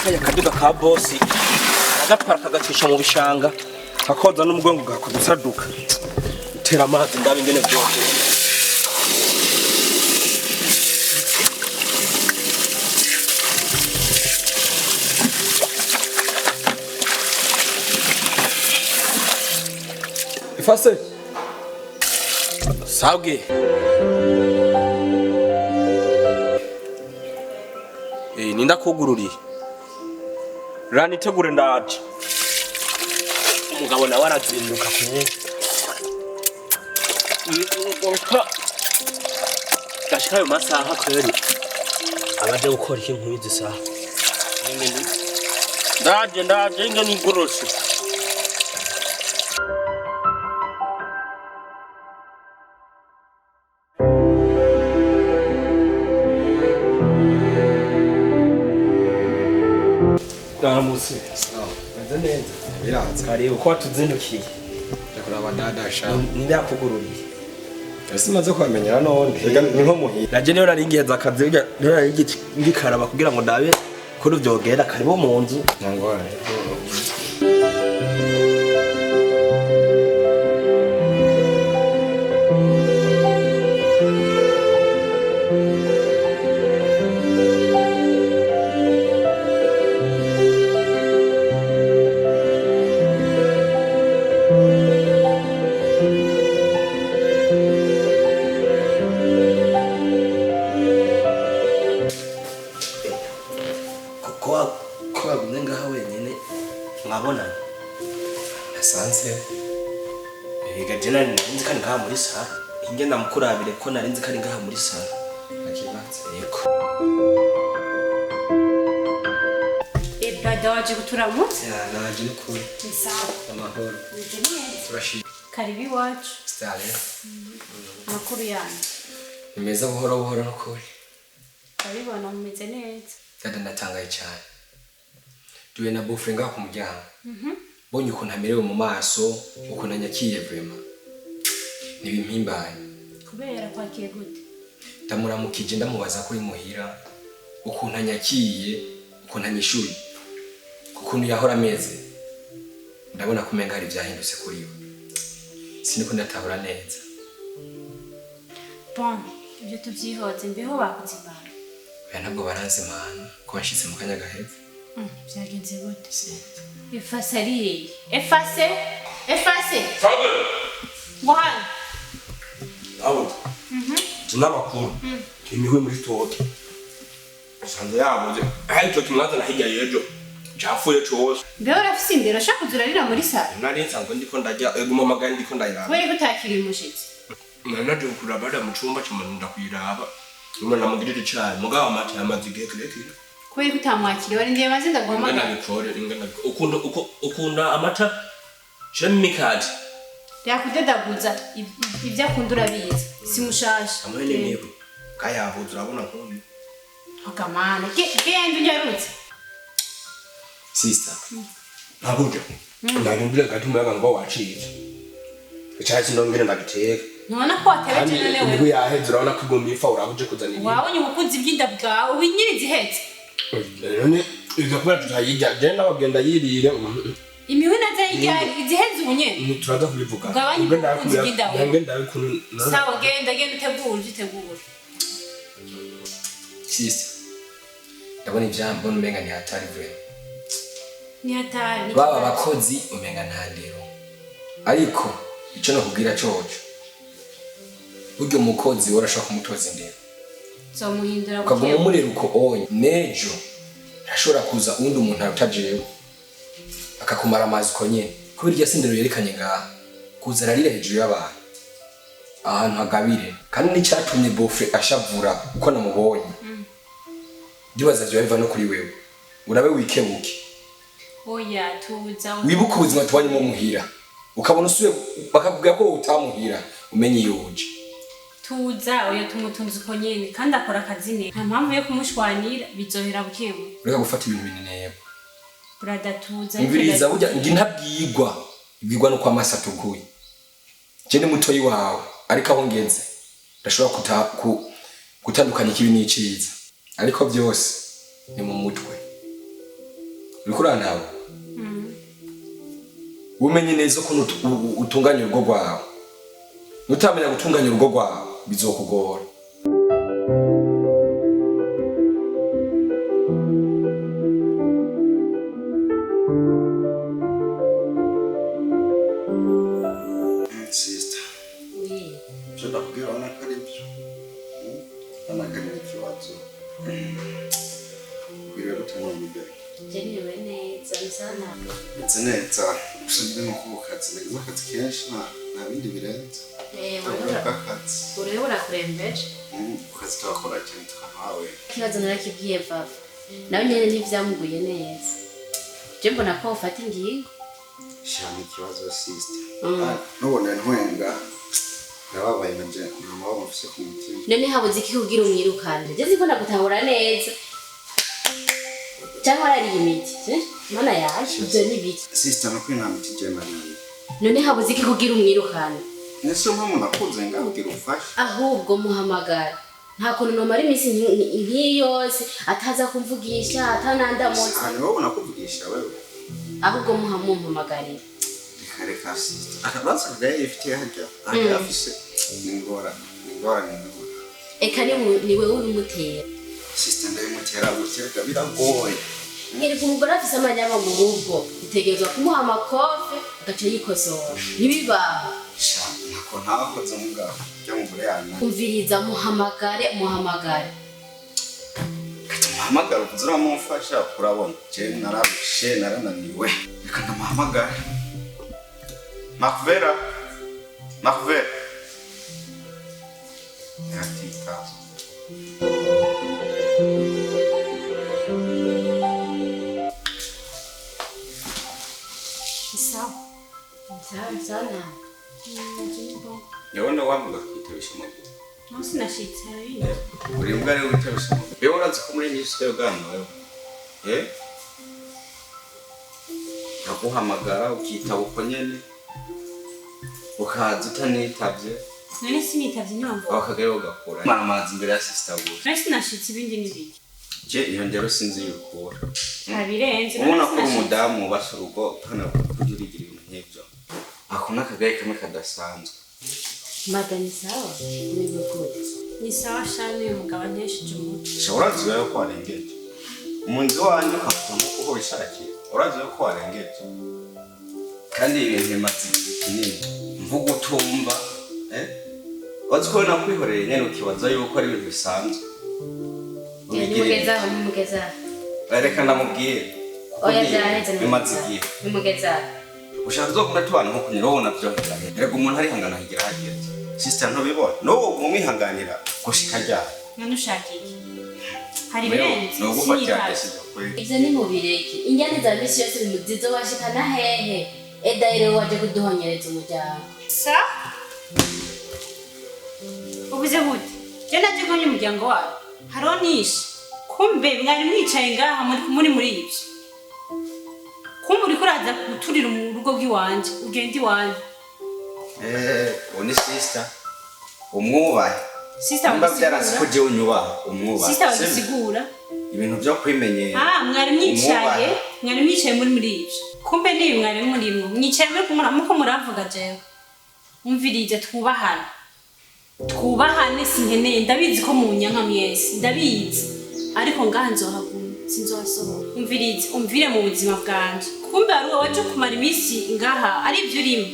kaya kaduga ka bosi agapara kagacisha mu bishanga kakoza n'umugongo gakudusaduka tera amazi ndabe ingene byose ifase sabwe ninda kugururiye rani tegure ndaje umugabo nawe arazinduka kumwe gashika ayo masaha kweri abaje gukora iki nkwizi saha ndaje inge nigoroshe Musi. Neza. Biranze. Kare uko tuzindukiye. Yakuraba dadasha. Nindakugururiye. Ese maze kwamenyera none. Ni nko muhira. Naje niyo naringiheza akazi niyo naringikaraba kugira ngo ndabe kuri vyogera karibo mu nzu. Nangora. Ngabona asanze gajena ninzi kandi ngaha muri sala ingenda mukurabire ko narinzi kandi ngaha muri sala akibatse yego Dawaje guturamutse naje n'ukuri sawa amahoro urashi karibi wacu stale makuru yanyu imeza buhoro buhoro n'ukuri kabibona mumeze neza kandi ndatangaye cyane duwe na boyfriend ngaho ku muryango bonye ukuntu amerewe mu maso ukuntu anyakiye vraiment nibimpimbanye kubera kwakiye gute ndamuramukije ndamubaza ko imuhira ukuntu anyakiye ukuntu anyishuye ukuntu yahora ameze ndabona kumenga hari byahindutse kuri we siniko ndatabura neza bon ibyo tuvyihoze mbeho bakuzimana oya ntabwo baranze mana ko bashitse mu kanya gaheze byagenze gute efase ari efase Sabe wahana aho tunamakuru imihwe muri toto sanze yabuze ahito kimwaza na hirya yejo Chafuye cyose. Mbeho rafise indero shaka kuzurarira muri sala. Nari nsanzwe ndiko ndajya guma magari ndiko ndayiraba. Wari gutakira umushitsi. Nanaje kurabada mu cyumba cy'umuntu kuyiraba. Umwe namugirira cyane mugabo amati amazige kireke. Wari gutamwakira wari ndiye maze ndagoma. Ngana bikore ingana ukunda amata shemikadi. Yakudedaguza ibyo akundura biza. Simushasha. Amene niwe. Kayavuza urabona ko. Akamana genda unyarutse. Sister. Nabuje. Narimbira gati umuyaga ngo waciye. Icyaci ndongere ndagiteka. Nona ko atereje none we. Niwe yaheze urabona ko igomba ifa urabuje kuzanira. Wabonye ubukunzi bw'inda bwawe winyiriza ihetse. None izo kubera tutayijya je nabagenda yirire. Imiwe naza yijyari iziheze ubunyene. Turaza kubivuga. Ngenda kubwira. Ngenda bikuntu. Sawa genda utegura. Sister. Ndabona ivyambo umenga ni hatari vwe. Ni hatari. Baba bakozi umenga ntandero. Ariko ico no kugira coco. Buryo mukozi worashaka kumutoza indero. So muhindura ukaguma umurera uko onye nejo ashobora kuza undi umuntu arutajewe akakumara amazi ko nyene kubera irya sindero yerekanye ngaha kuza ararira hejuru y'abantu ahantu hagabire kandi n'icyatumye bofe ashavura uko namubonye ndibaza byo biva no kuri wewe urabe wikebuke oya tuza wibuka ubuzima tubanye mu muhira ukabona usuye bakavuga ko utamuhira umenye yuje tuza oya tumutunze uko nyene kandi akora akazi ne nta mpamvu yo kumushwanira bizohera bukebu ureka gufata ibintu binene brada tuza imviriza burya ngi ntabwigwa ibwigwa no kwa masa tuguye je mutoyi wawe ariko aho ngeze ndashobora gutandukanya ikibi n'iciza ariko byose ni mu mutwe uriko umenye neza ko utunganya urugo rwawe nutamenya gutunganya urugo rwawe bizokugora sister je ndakubwira wana karibyo anaganira ikibazo biriwe gutuma mbere Jeniwe neza nsana ndetse neza usubire no kubukazi nagize akazi kenshi nta bindi birenze ureba urakurembeje akazi twakora cyane tukahawe ikibazo narakibwiye papa nawe nyene ntivyamuguye neza je mbona ko ufata ingingo shana ikibazo sister nubona ntwenga nababaye nanje namaba mufise ku mutima none habuze iki kugira umwirukane je ziko ndagutahura neza cyangwa ari imiti mana yaje ibyo ni biki sister no kwina miti je mariye none habuze iki kugira umwirukane nese mpamvu nakuze ngabugira ufashe ahubwo muhamagara nta kuntu nomara iminsi nk'iyi yose ataza kumvugisha atanandamutse hano wowe nakuvugisha wewe ahubwo muhamumamagarira reka sister akabanza kagaye ifite hajya afise ningora eka ni wewe urumutera sister ndayimutera gutya biragoye ngiri kumugora afise amanyama mu rugo itegerezwa kumuha amakofe agaca yikosora ntibibaho nako ntakoze mugabo cyo mugore yana umviriza muhamagare katamuhamagara kuzura mumfasha kurabona je narabishe narananiwe reka ndamuhamagara Makvera Katika Sawa sana yabona wavuga kwitabisha amaguru nasi nashitse uri mbwa rero witabisha amaguru yewe urazi ko muri nyinshi y'uganda wewe naguhamagara ukitaba uko nyene ukaza utanitavye none sinitavye nyambo bakagaye ugakura maramazi imbere ya sister gusa nasi nashitse ibindi n'ibiki je iyo ndero sinzi yukura abirenze ubona ko umudamu ubasha urugo hano kugira ibintu nk'ibyo akona kagaye kamwe kadasanzwe magani sawa niwe kode ni sawa shani umugabo nteshije umuti urazi wewe ko warengeje umunzi wanyu hakuno uko bishakiye urazi wewe ko warengeje kandi ibintu bimaze kinini mvuga utumva wazi ko nakwihoreye nyene ukibaza yuko ari ibintu bisanzwe nimugeza reka ndamubwire oya byaraheze bimaze igihe nimugeza ushaka uzokunda tubana nko kunyirabona byo rega umuntu ari hangana higira hageze sister ntubibona no mumwihanganira gushika ryari none ushaka iki hari birenze no gufatira desizo ivyo ni mubireke injyane za misi yose bimuzizo washikana hehe edaire waje kuduhonyereza umuryango sa ubuze gute je naje konye umuryango wawe haronisha kumbe mwari mwicaye ngaha muri ibyo kumbe uri kuraza guturira mu rugo bw'iwanje ugenda iwanje oni sister umwubahe sister mba byarasi ko je unyubaha umwubahe sister wagisigura ibintu byo kwimenyera mwari mwicaye muri ibyo kumbe nibi mwari murimo mwicaye muri kumura muko muravuga jewe umvirize twubahane sinkeneye ndabizi ko mu nyanka mwese ndabizi ariko ngaha nzohaguma sinzosohoka umvire mu buzima bwanje kumbe ari wowe waje kumara iminsi ngaha ari ibyo urimo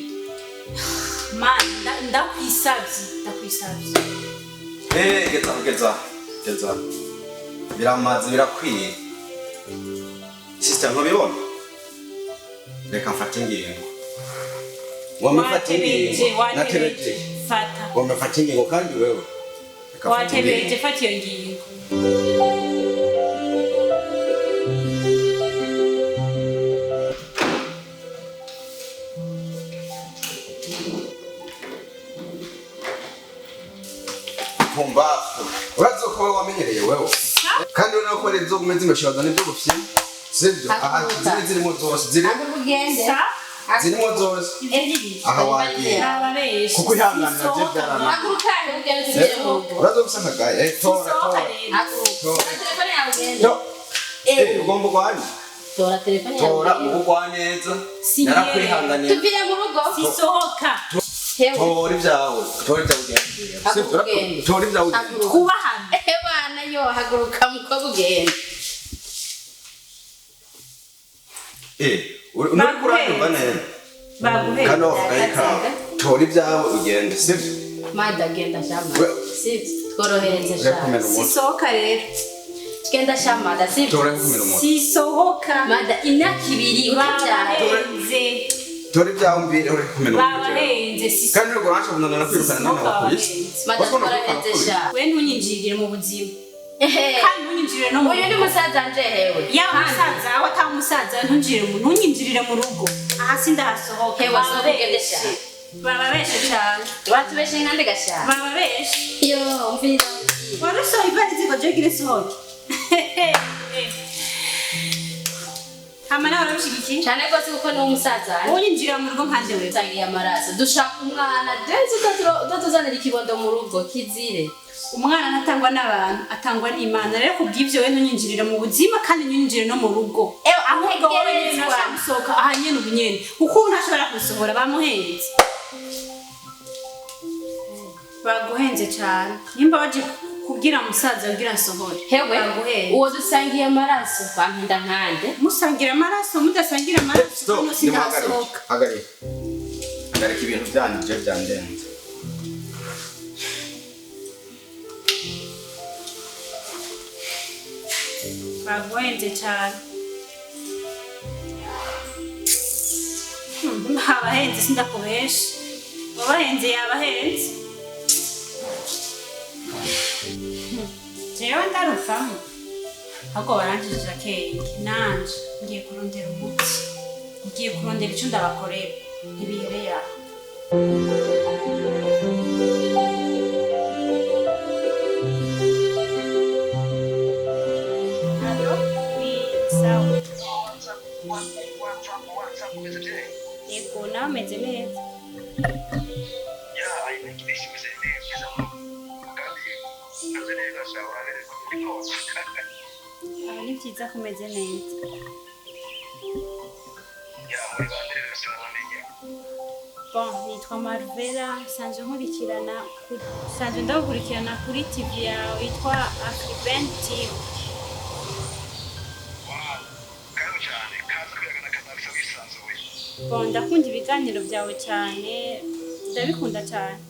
ndakwisabye geza biramaze birakwiye sister ntubibona reka mfate ingingo wamufata ingingo natebeje fata wamufata ingingo kandi wewe watebeje fata iyo ngingo kumba urazo ko wamenyereye wewe kandi urako rezo umeze meshaza nibyo gufye sibyo aha zirimo zose zirimo zose aha wagiye kuko ihangana je byarana urazo gusanga gaye tora ugomba kwani tora telefone tora ubugwa neza narakwihanganiye tuvire mu rugo sisohoka tora ibyawe tora ibyawe kubahana bana yo haguruka mukobwa ugenda uri kuranyumva neza baguhera kano gahika tora ibyawe ugende sibyo mada genda shama sibyo tworohereze shama sisohoka rero genda shama da sibyo sisohoka mada imyaka ibiri utabyara tora ibyawe mbere uri kumena babahenze sisohoka kandi urwo rancho bunana nakwirukana n'abapolisi mada tworohereze shama we ntunyinjirire mu buzima kandi ntunyinjirire no mu uyu ni musaza nje hewe yaba musaza aho atamusaza ntunyinjirire mu rugo aha sindahasohoka hewe wasohogendesha bababeshe cyane watubeshe nkande gashaka bababeshe yo umvira warusohoye ivarizi ngo jegire sohoke hama nawe urabishigikiye cyane rwose kuko ni umusaza unyinjirira mu rugo nkanje wewe utangiye amaraso dushaka umwana denze utatuzanira ikibondo mu rugo kizire umwana ntatangwa n'abantu atangwa n'Imana rero kubw'ivyo we ntunyinjirira mu buzima kandi ntunyinjirire no mu rugo ahubwo wowe nashaka aha nyene ubunyene kuko ntashobora kusohora bamuhenze baguhenze cyane nimba baje kubwira musaza ugira sohora hewe uwo dusangiye amaraso bampinda nkande musangira amaraso mudasangira amaraso no sindasohoka agarika ibintu byanjye byandenze baguhenze cyane abahenze sindakubesha wabahenze yabahenze jewe ndaruvamo ahubwo baranjijije akenge nanje ngiye kurondera umuti ngiye kurondera icyo ndabakorera ntibihereye aho yego nawe ameze neza aba ni byiza ko umeze neza bon nitwa Marvera nsanzwe ndagukurikirana kuri TV yawe yitwa Afriben TV bon ndakunda ibiganiro byawe cyane ndabikunda cyane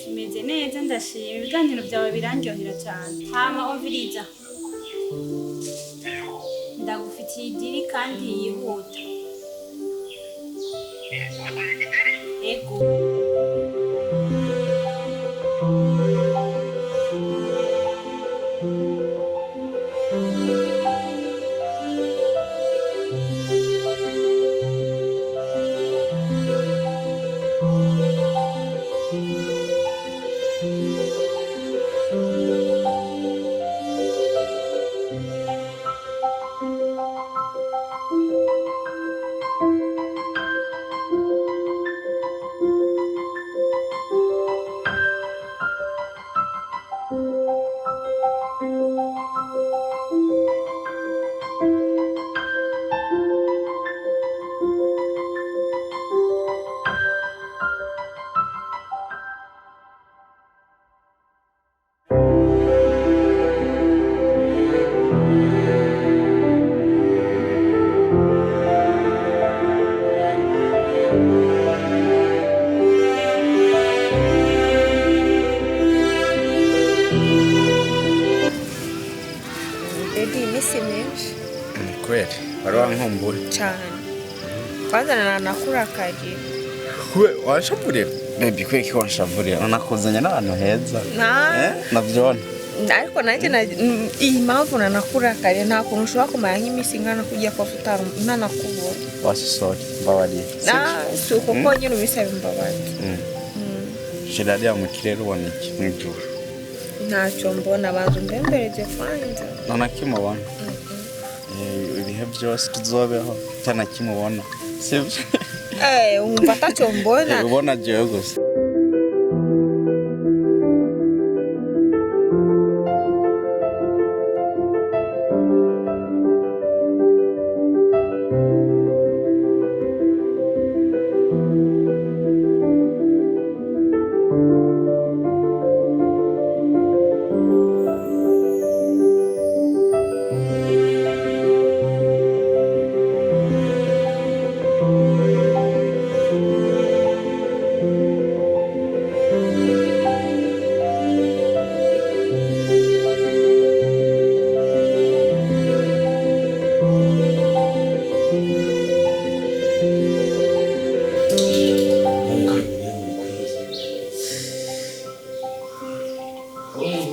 imeze neza ndashima ibiganiro byawe birandyohera cyane hama umviriza ndagufitiye idiri kandi yihuta ego kweli wari wankumbuye cyane twazana nakurakaje we wanshavurira baby kweki wanshavurira nakuzanye n'ahantu heza navyona ariko nanjye iyi mpamvu nanakurakariye nta kuntu ushobora kumara nk'iminsi ingana kujya kwa futara ntanakubura wasisori mbabariye si uko konyine ubisaba imbabazi jirariya mu kirere ubona iki mw'ijuru ntacyo mbona banza umbembereze kwanza ntanakimubona ibihe byose tuzobeho utanakimubona sibyo wumva atacyo mbona ubona jewe gusa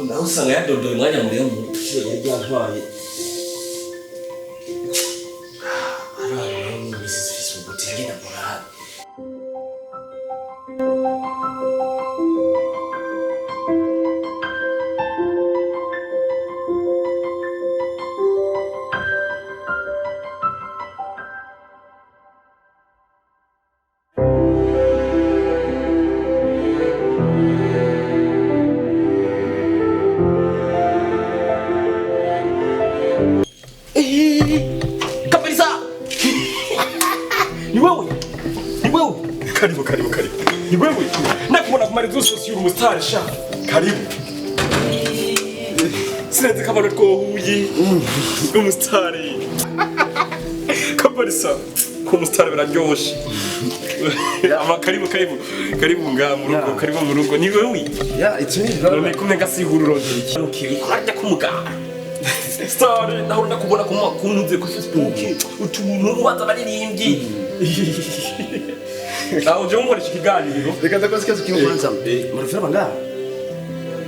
nawe usanga yadodoye umwanya muremure yari yantwaye arara n'imisi zifise ubuti ngenda murara Karibu. Ni wewe. Nakubona ku marezo sosiyo umustar sha. Karibu. Sinzi kama rwohuye. Umustar. Kabarisa. Ku mustar biraryoshe. Ama karibu. Karibu ngamurugo, karibu murugo. Ni wewe. Yeah, it's me. None kumwe ngasihururo ndiki. Okay, kurajya kumuganga. Star, naho ndakubona ku makunze ku Facebook. Utuntu ubanza baririmbyi. Aho je umuri kiganiro. Reka ndakoze kazi kimwe kwanza. Marufira bangara.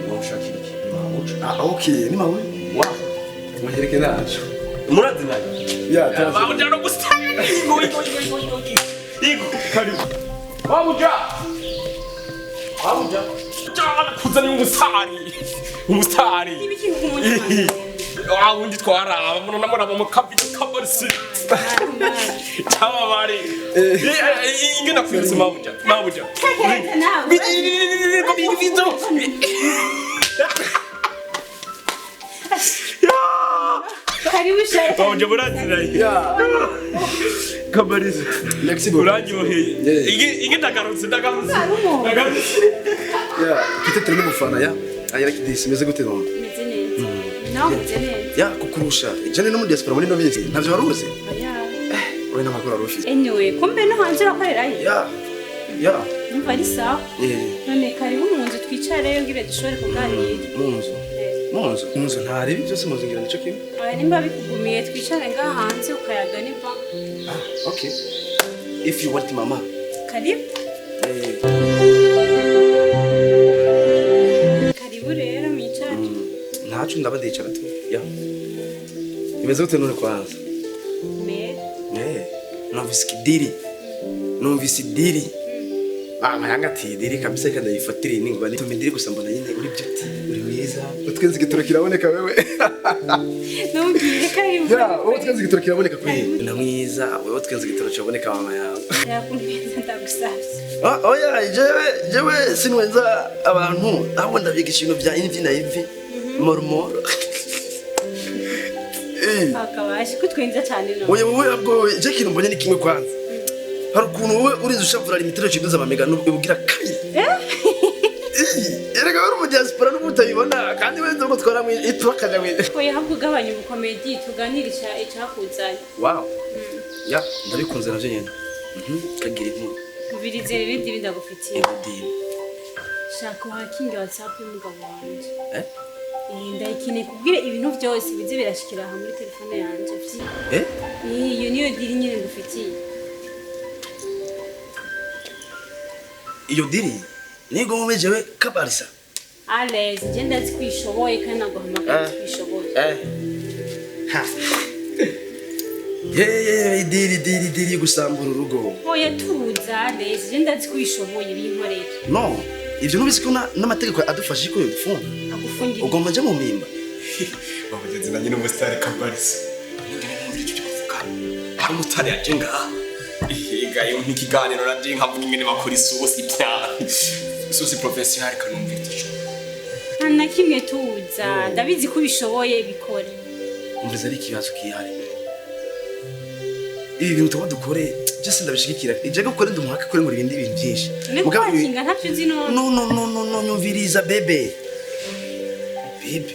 Mushakira iki? Okay, ni mawe. Wow. Muhereke nacho. Murazi nayo. Yeah, tazi. Babuja no gustani. Igo, karibu. Babuja. Jana kuzana umusari. Ibiki kumunyama. Undi twaraba munamura mu kabido kabarisi. Tamabari. Ingena kwitse mabuja. Bizo. Karibu shaka. Babuja burazira. Yeah. Kabarisi. Flexible. Uranyoheye. Ndagarutse. Yeah, peut-être ni mufana ya. Ayira kidisi meze gute no? Meze neza. Nawe meze neza. Ya kukurusha. Jane no mu diaspora muri no bizi. Ntavyo waruzi? Oya. Oya namakuru arufise. Anyway, kumbe no hanze bakorerayo. Ya. Numva ari sawa. None karibu mu nzu twicare ngire dushobore kuganira. Mu nzu ntari byose mu nzu ngira nico kimwe. Oya nimba bikugumiye twicare ngaha hanze ukayaga niva. Okay. If you want mama. Karibu. Karibu rero mwicare. Ntacu ndabadicara tu. Ya. Imeze gute none kwanza? Numvise idiri. Mayanga ati idiri kabisa kandi yifatira ini ngo nituma idiri gusa mbona nyine uri byuti uri mwiza. Utwenze igitoro kiraboneka wewe. Ntumbwire karibu. Ya, utwenze igitoro kiraboneka kuri. Na mwiza, wewe utwenze igitoro kiraboneka mama yawe. Yakumvise ndagusabye. Oya, jewe sinwenza abantu abo ndabigisha ibintu bya imvi na imvi. Mormoro. Akabashi kutwenza cyane no. Wowe abwo je kintu mbonye ni kimwe kwanza. Hari ukuntu wowe urinze ushavura limitero ciduza amamega n'ubwira kayi. Erega wari mu diaspora n'ubutayibona kandi wenze ngo twara mu itwakana we. Oya habwo gabanya ubukomedi tuganirisha icyakuzanye. Wow. Ya, ndabikunze navyo nyene. Kagira inkuru. Kubirize ibindi bindagufitiye. Ebudini. Shaka hakinga WhatsApp y'umugabo wanje. Ndayikine kubwire ibintu byose bize birashikira aha muri telefone yanje vyi. Iyo niyo diri nyine ngufitiye. Iyo diri nigo mumejewe kabarisa. Alex, genda zikwishoboye kandi naguhamagara zikwishoboye. Ha. Diri gusambura urugo. Oya tuza Alex, genda zikwishoboye binkorera. No, ivyo nubisi ko n'amategeko adufashe ko yofunga. Agufungira. Ugomba nje mu mimba. Babugenzi na nyine umustar kabarisi. Ngene muri cyo kuvuga. Hari umutari yaje ngaha. Gayo nkikiganiro nanje nkavuga ingene bakora isosi pya. Isosi professionnel kanumvira cyo. Nta kimwe tuza, ndabizi ko bishoboye bikore. Umvise ari kibazo kihari. Ibi bintu tuba dukore, byose ndabishigikira. Ije gukora ndumuhaka kuri muri bindi bintu byinshi. Mugabo kinga ntacyo uzi no. No, nyumviriza bebe. Bebe.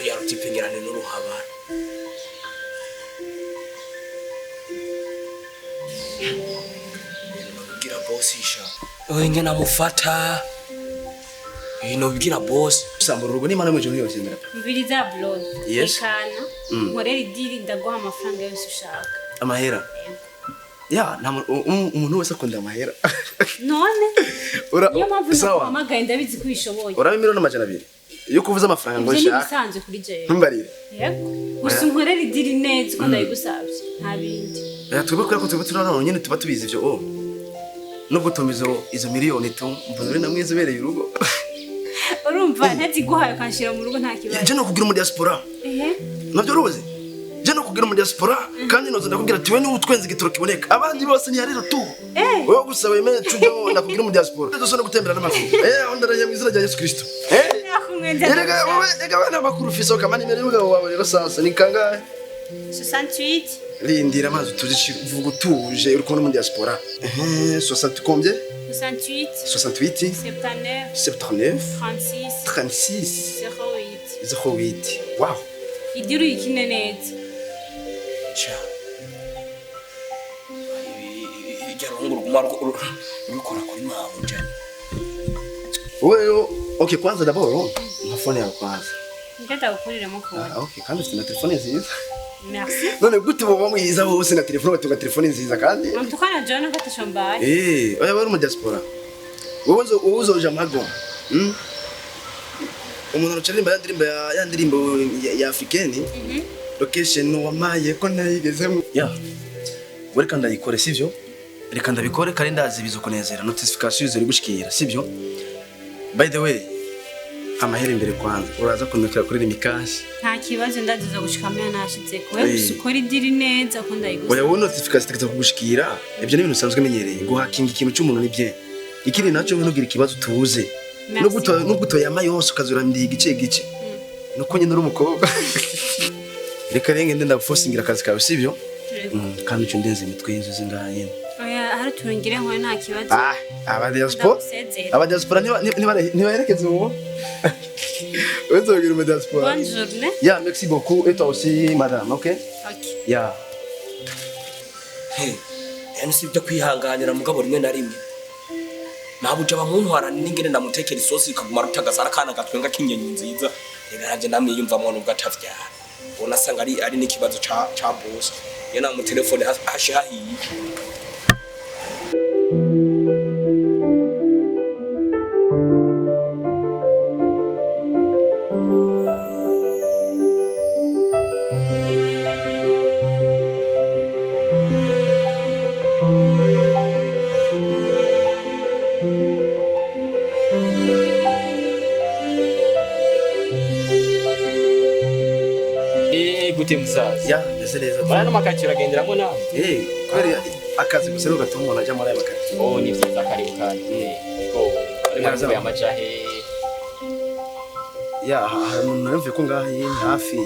Yaro tipengirane n'uruhaba. Nobwira boss isha. Oye ngena mufata. Nobwira boss. Sambura urugo n'Imana mwejo yose ndera. Mviriza blog. Yes. Kana. Nkorera idiri ndaguha amafaranga yose ushaka. Amahera. ya umuntu wese akunda amahera none niyo mpamvu sawa nakuhamagaye ndabizi ko ubishoboye uraba miliyoni amajana 2 yo kuvuza amafaranga ngo ibyo nshaka nibisanzwe kuri jewe ntumbarire yego gusa unkorera idiri neza ko ndabigusabye nta bindi twebwe kubera ko twebwe turarana nyine tuba tubizi ivyo no gutumiza izo miliyoni tu mvuze namwe izobereye urugo urumva ntaziguhaye kanshira mu rugo nta kibazo je no kugira mu diaspora navyo ruzi je no kugira mu diaspora kandi noza ndakubwira ati we ni utwenze igitoro kiboneka abandi bose ni yarero tu wowe gusaba imene tujo ndakugira mu diaspora dusone gutembera n'amakuru ondaranya mu izina rya Yesu Kristo Erega bana makuru fiso kama nimero y'umugabo wawe rero sasa ni kangahe 68 Rindira amazi tuzici vuga utuje uri kumwe mu diaspora 60 combien 68 69 79 36 08 08 wow idiru ikine neza cha igarunguru kumara rukora kuri mawe njani wewe okay kwanza d'abord na phone yawe kwanza ngenda gukuriramo phone okay kandi ufite na telefone nziza merci none gute boba mwiza hose na telefone batunga telefone nziza kandi mtukana John gatasho mbaye oya bari mu diaspora wowe uzoje amago umuntu ucarimba yandirimbo ya africaine location wamaye ko nayigezemo ya wereka ndayikore sivyo reka ndabikore kandi ndazi bizokonezera notification ziri gushikira sivyo by the way amahera imbere kwanza uraza kunukira kuri mikashi nta kibazo ndaziza gushikamya nashize ko wewe usukora idiri neza ko ndayigusa oya wowe notification zitaza kugushikira ibyo ni ibintu usanzwe menyereye guhakinga ikintu cy'umuntu nibye ikiri naco we nugira ikibazo tubuze no gutoyama yose ukazura ndi igice nuko nyine uri umukobwa reka renge ndenda gufosingira akazi kawe sivyo kandi cyo ndenze imitwe y'inzuzi ngaye oya hari turongire nko nta kibazo abadiaspora ntibaherekeze uwo uzogira mu diaspora bonne journée ya merci beaucoup et toi aussi madame okay ya yani sibyo kwihanganira mugabo rimwe na rimwe nabuja bamuntwara n'ingene ndamutekera isosi ikaguma rutagasara kana gatwenga kinyenyi nziza rero namwe yumvamwe n'ubwo atavyara ubona sanga ari n'ikibazo ca boss yana mu telefone hashahiye gute musaza ya neza bana no makacira agenderamo nawe kweri akazi guseruka gatuma umuntu ajya muri aya makati ni byiza karibu kandi go ari mu amajahe ya hari umuntu navuye ko ngaha yindi hafi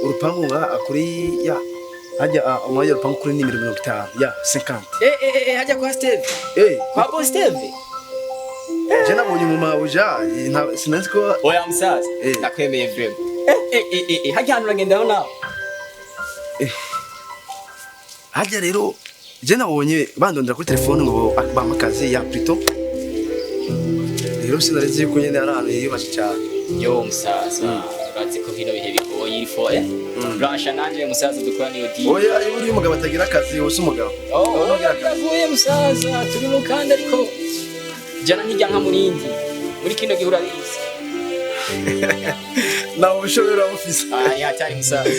urupangu akuri ya hajya umwanya urupangu kuri nimero 50 ya 50 hajya kwa Steve kwa boss Steve je nabonye mu mabuja sinanzi ko oya musaza nakwemeye vrem hajya hano uragenda nawe hajya rero je nabonye bandondera kuri telefone ngo bamakazi ya plutôt rero sinarezi yuko nyene arano yibashe cyane yo musaza urazi ko hino bihe bigoye irifo rasha nanje musaza dukora niyo di oya uri umugabo atagira akazi wose umugabo yavuye musaza turi mu kandi ariko jana nkijya nka murindi muri kino gihe urabizi nawe ushobora office yatari musaza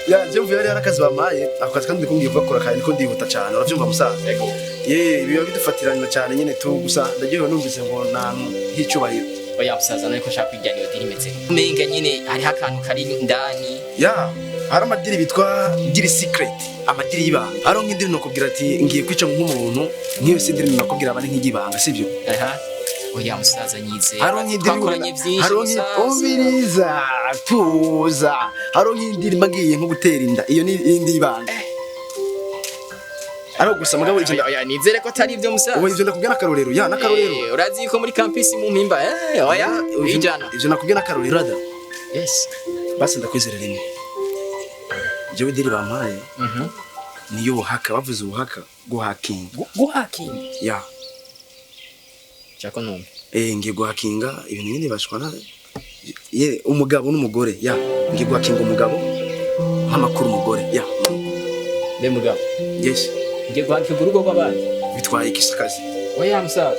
ya je mvuye ari akazi bamaye akazi kandi ndikumbiye gukora kandi niko ndihuta cyane uravyumva musaza biba bidufatirana cyane nyene tu gusa ndagiye numvise ngo nanu hicubahiro oya musaza niko shaka kwijyana iyo dirimetse menga nyine hari akantu kari ndani ya hari amadiri bitwa diri secret amadiri y'ibanga haro nk'indiri nokubwira ati ngiye kwica nk'umuntu nk'iyo sindiri nakubwira abandi nk'igibanga sivyo oya musaza nyize haro nk'indiri haro nk'umviriza tuza haro nk'indiri magiye nko gutera inda iyo ni indi y'ibanga Aro gusa mugabo ije oya nizere ko atari ibyo musaza ubu ivyo ndakubwira akarorero ya nakarorero urazi ko muri campus mu mpimba oya ijana ivyo nakubwira akarorero rada yes basi ndakwizera rimwe jewe diri bampaye niyo buhaka bavuze ubuhaka guhakinga ya chako numva ngiye guhakinga ibintu nyine bashwana ye umugabo n'umugore ya ngiye guhakinga umugabo nk'amakuru umugore ya be mugabo yes ugiye kwandika urugo rw'abandi bitwaye iki akazi? oya musaza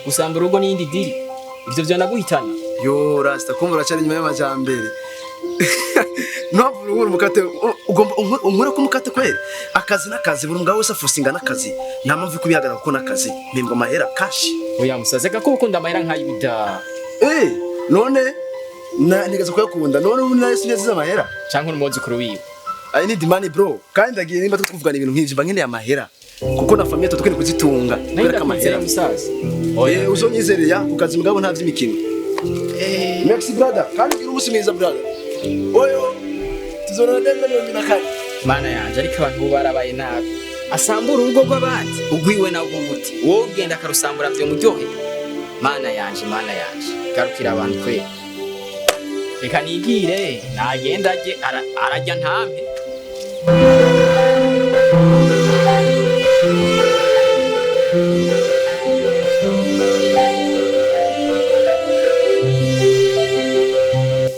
gusamba urugo n'iyindi diri ivyo vyanaguhitana Yo rasta kumva uracari nyuma y'amajambere. Ntabwo uri mukate ugomba unkora ko mukate kwere. Akazi n'akazi buri mugabo wese afusinga n'akazi. Nta mpamvu kubihagarara kuko n'akazi. Mpembwa amahera cash. oya musaza ko ukunda amahera nk'ayibida None nigeze kuyakunda. None ubu nayo sinyazize amahera. canke umuzi kuri wiwe I need money bro. Kandi ndagiye nimba tukuvugana ibintu nk'ivyo mbankeneye amahera. Kuko na famille tutukene kuzitunga. nayo amahera musaza Uzonyizerera ukazi mugabo nta vy'imikino. Merci brother. Kandi uri umusimiriza brother. Oyo. Tuzorana neza n'ibindi nakari. mana yanje ariko abantu barabaye nabi asambura urugo rw'abandi ugwiwe na ubuti wowe ugenda akarusambura vyo muryohe mana yanje garukira abantu kwe reka nigire nagenda aje arajya ntampe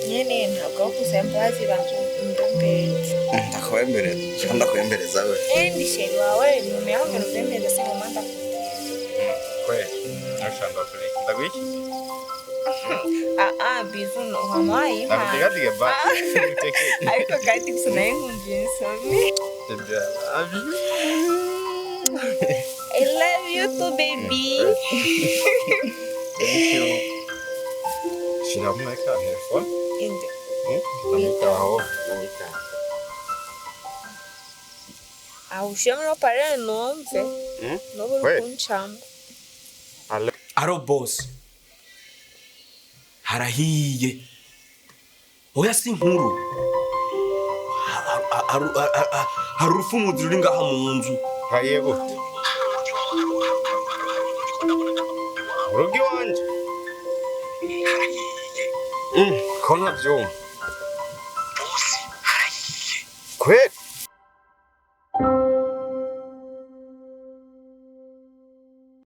nyene ntabwo kusembazi bantu ndombezi ndakwembereza we endi sheri wawe mume wangu ndombezi sema manda nashanga kuri ndagwiki bizu no wamayi ndakutegatige ba ariko kandi kusunaye nkumbuye nsome I love you too baby Shira mu eka telefone inde ndamutaho ushobora pare nomve noburi kunchamba aro boss harahiye oya si nkuru hari urufumuzi ruri ngaha mu nzu haye gute urugi wanje ko ntavyumva kweli